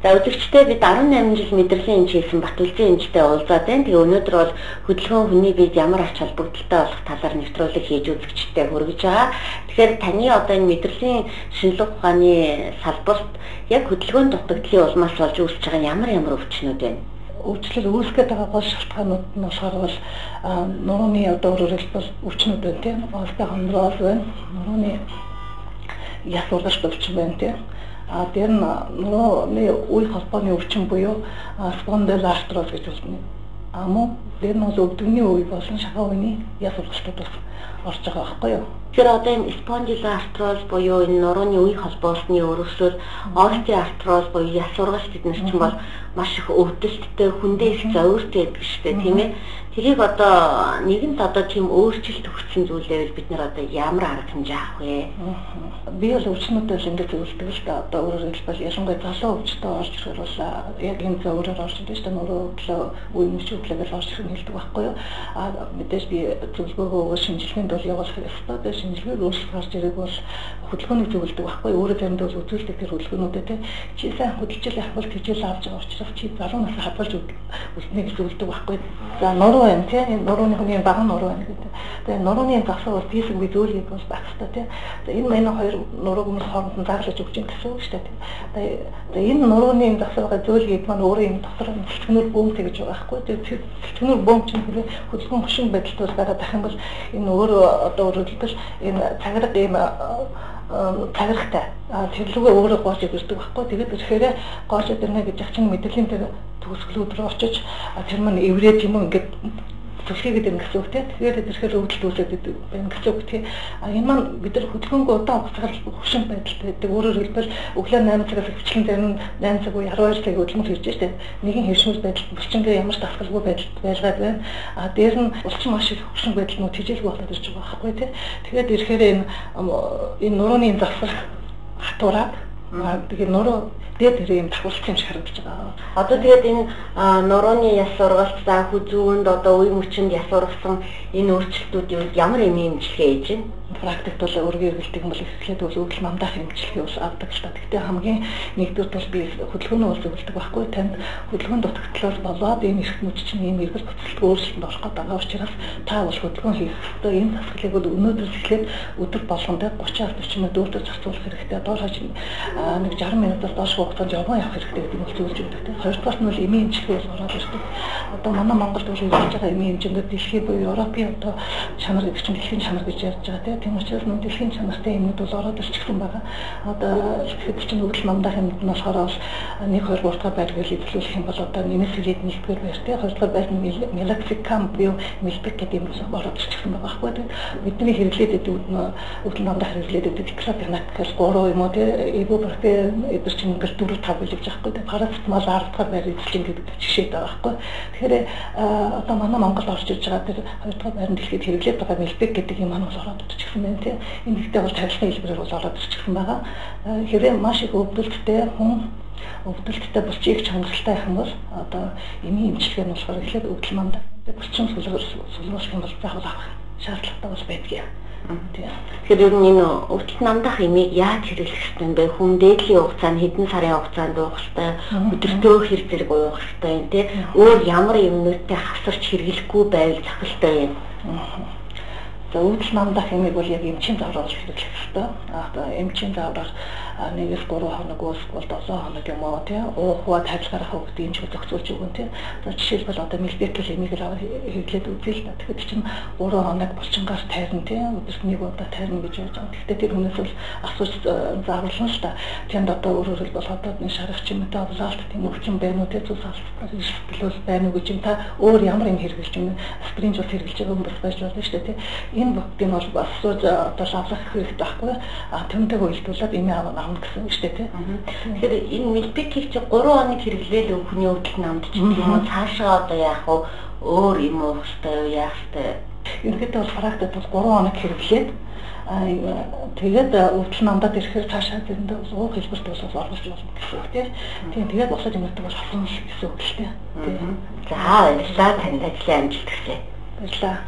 За үзэгчдээ бид 18 жил мэдрэлийн эмч хийсэн Батүлзийн эмчтэй уулзаад байна. Тэгээ өнөөдөр бол хөдөлгөөн хүний биед ямар ач холбогдолтой болох талаар нэвтрүүлэг хийж үзэгчдээ хүргэж байгаа. Тэгэхээр таны одоо энэ мэдрэлийн шинжилгээ ухааны салбарт яг хөдөлгөөн дутагдлын улмаас болж үүсэж байгаа ямар өвчнүүд байна? Өвчлөл үүсгэж байгаа гол шалтгаанууд нь болохоор бол нурууны одоо өөрөлдөл өвчнүүд байна тийм. Остеохондроз байна. Нурууны яс ургаш өвчин байна тийм. Тэр нь нурууны үе холбооны өвчин буюу спондилоартроз гэж болно. Мөн тэр нь бол өвдөгний үе болон шахаа үений яс ургалтууд орж байгаа байхгүй юу? Тэр одоо энэ спондилоартроз буюу энэ нурууны үе холбоосны өрөвслөл, остеоартроз буюу яс ургалт гэдэг нь ч бол маш их өвдөлттэй, хүндээ их зовиртой гэдэг шүү дээ, тийм ээ. Тэрийг одоо нэгэнт одоо тийм өөрчлөлт өгсөн зүйлээ бид нар одоо ямар арга хэмжээ авах вэ? Би бол өвчнүүдээс ингэж зөвлөдөг л да. Одоо өөрөөр хэлбэл ялангуяа залуу өвчтөд орж ирэх бол яг энэ зөвөрөөр орж ирдэг шүү дээ. Нуруудлаа үе мөчүүдлээс орж ирэх нь хэлдэг байхгүй юу? Мэдээж би зөвлөгөөгөө шинжилгээнд бол явуулах хэрэгтэй. Шинжилгээ өөрчлөлт гарч ирэх бол хөдөлгөөнийг зөвлөдөг байхгүй юу? Өөрөө заримдаа үзүүлдэг тэр хөдөлгөөнүүдэд чи сайн хөдөлж явах бол тэжээл авч байгаа учраас чи залуу насаа хадгалж үлдэнэ гэж зөвлөдөг байхгүй юу? За нуруу байна тийм. Нурууны хүний бага нуруу байна гэдэг. Тэгээ нурууны засаг бол тийсэг би зөвлөгийг бол байх хэрэгтэй тийм. Энэ хоёр нурууг нь хооронд нь заглаж өгч юм гэсэн үг шүү дээ. Тэгээ энэ нурууны засагын зөвлөгийг маань өөрөө юм дотор цэцгнэр бөөмтэй гэж байгаа байхгүй. Тэгээ цэцгнэр бөөм чинь хөдөлгөөн хөшин байдалтай гараад ах юм бол энэ өөрөө одоо өөрөлдөл энэ цаграг ийм цаграгтай тэр рүүгээ өөрөө гоож ирдэг байхгүй. Тэгээд тэгэхээр гоож ирнэ гэж чинь мэдрэлийн тэр төгсгөлүүд рүү очиж тэр маань эврээд юм уу ингээд төлхийгээд ирнэ гэсэн үг тийм. Тэгээд тэрхээр өвдөлт үүсээд байна гэсэн үг тийм. Энэ маань бид нар хөдөлгөөнгөө удаан хугацаар хөшин байдалтай байдаг. Өөрөөр хэлбэл өглөө 8 цагаас хөвчлэн зарим 8 цаг уу 12 цаг хөдөлгөөн хийж штэ. Нэгэн хэршмэл байдал булчингээ ямар ч дасгалгүй байдалд байлгаад байна. Дээр нь булчин маш их хөшин байдлууд тэжээлгүй болоод ирж байгаа байхгүй тийм. Тэгээд ирэхээр энэ нурууны засаг хатуураад тэгээд нуруу дээр тэр юм давхуулсан юм шиг харагдаж байгаа. Одоо тэгээд энэ нурууны яс ургалт за хүзүүнд одоо үе мөчөнд яс ургасан энэ өөрчлөлтүүд ямар эмчилгээ хийж байна? Практикт бол өргөөр гэлдэг юм бол эхлээд бол өвдөл мамдах эмчилгээ ус авдаг л та. Гэхдээ хамгийн нэгдүгээр бол би хөдөлгөөнөө ус зөвлөдөг байхгүй. Танд хөдөлгөөн дутагдлаар болоод энэ эрх мөч чинь ийм эргэл буцалтгүй өөрчлөлтөнд орох гэдэг байгаа учраас та бол хөдөлгөөн хийх ёстой. Энэ засаглыг бол өнөөдрөөс эхлээд өдөр болгондоо 30-40 минут өөртөө зарцуулах хэрэгтэй. Доор хаж нэг 60 минутаас доош хугацаанд яваа явах хэрэгтэй гэдэг нь зөвлөж өгдөг. Хоёрдугаар нь бол эмийн эмчилгээ бол ороод ирдэг. Одоо манай Монголд бол хийж байгаа эмийн эмчилгээ дэлхийн буюу Европын одоо чанар гэдэг чинь дэлхийн чанар гэж ярьж байгаа тийм учраас дэлхийн чанартай юмнууд бол ороод ирчихсэн байгаа. Одоо ихэд чинь өвдөл мамдах юмнууд нь болохоор 1 2 3 дахь байр гэж илэрхийлэх юм бол одоо нэмэлт хэлээд 1-р байр тийм 2-р байр нь мелаксикам буюу мэлбек гэдэг юм ороод ирчихсэн байгаа байхгүй. Бидний хэрэглээд байдаг өвдөл мамдах хэрэглээд байдаг диклопенак гэж 3 юм уу тийм ибупрофен эдгээр чинь ингээл 4 5 билж байгаа байхгүй. Парацетмол 10 дахь байр эзэлж гэдэг жишээ байгаа байхгүй. Тэгэхээр одоо манай Монголд орж ирж байгаа тэр 2 дахь байранд дэлхийд хэрэглээд байгаа мэлбек гэдэг юм маань ороод ирчихсэн байна тийм. Энэ ихтэй бол тархины хэлбэрээр бол ороод ирчихсэн байгаа. Хэрвээ маш их өвдөлттэй хүн өвдөлттэй булчиг чангалтай байх юм бол одоо эмийн эмчилгээ нь болохоор эхлээд өвдөл мандаа булчин сулруулах юм бол заавал авах шаардлагатай бол байдгийг. Тэгэхээр ер нь энэ өвдөлт намдах эмийг яаж хэрэглэх ёстой юм бэ? Хүн дээдлийн хугацаанд хэдэн сарын хугацаанд уух ёстой, өдөртөө хэр зэрэг уух ёстой юм те? Өөр ямар юмнуудтай хавсарч хэрэглэхгүй байвал зохилтой юм. За өвдөл намдах эмийг бол яг эмчийн заавар болж хэрэглэх ёстой. Одоо эмчийн заавар 1-3 хоног бол 7 хоног юм уу тий уухад харилцаараа хөвгдөг юм шиг зохицуулж өгөн тий. За жишээлбэл одоо мэлбекл эмийг хэрэглээд үзье л да. Тэгэхээр чинь 3 хоног булчингаар тайрна тий. Өдөрт нэг удаа тайрна гэж ярьж байгаа. Гэхдээ тэр хүнээс бол асууж зааварлан л да. Тэнд одоо өөрөөр хэлбэл одоо нэг шаргач юм та болоод тийм өвчин байна уу тий зүс алсбал байна уу гэж юм та өөр ямар юм хэрэглэж юм аспирин жол хэрэглэж байгаа юм байж болно шүү дээ тий. Энэ бүгдийг бол асууж одоо шавлах хэрэгтэй байхгүй. Тэмдэг үйлдүүлээд эмээ авах гэсэн үг шүү дээ тий. Тэгэхээр энэ мэлбекийг чи 3 хоног хэрэглээд өвхний өвдөлт намдчих юм уу? Цаашаа одоо яах вэ? Өөр юм уу хэвээр яах вэ? Ерөнхийдөө бол практикт бол 3 хоног хэрэглээд тэгээд өвдөл намдаад ирэхээр цаашаа зэрэндээ уух хэлбэрт бол оролцож болно гэсэн үг тий. Тийм тэгээд босоод юмдаг бол халуун гэсэн үг л тий. За баярлалаа танд ажлын амжилт хүсье. Баярлалаа.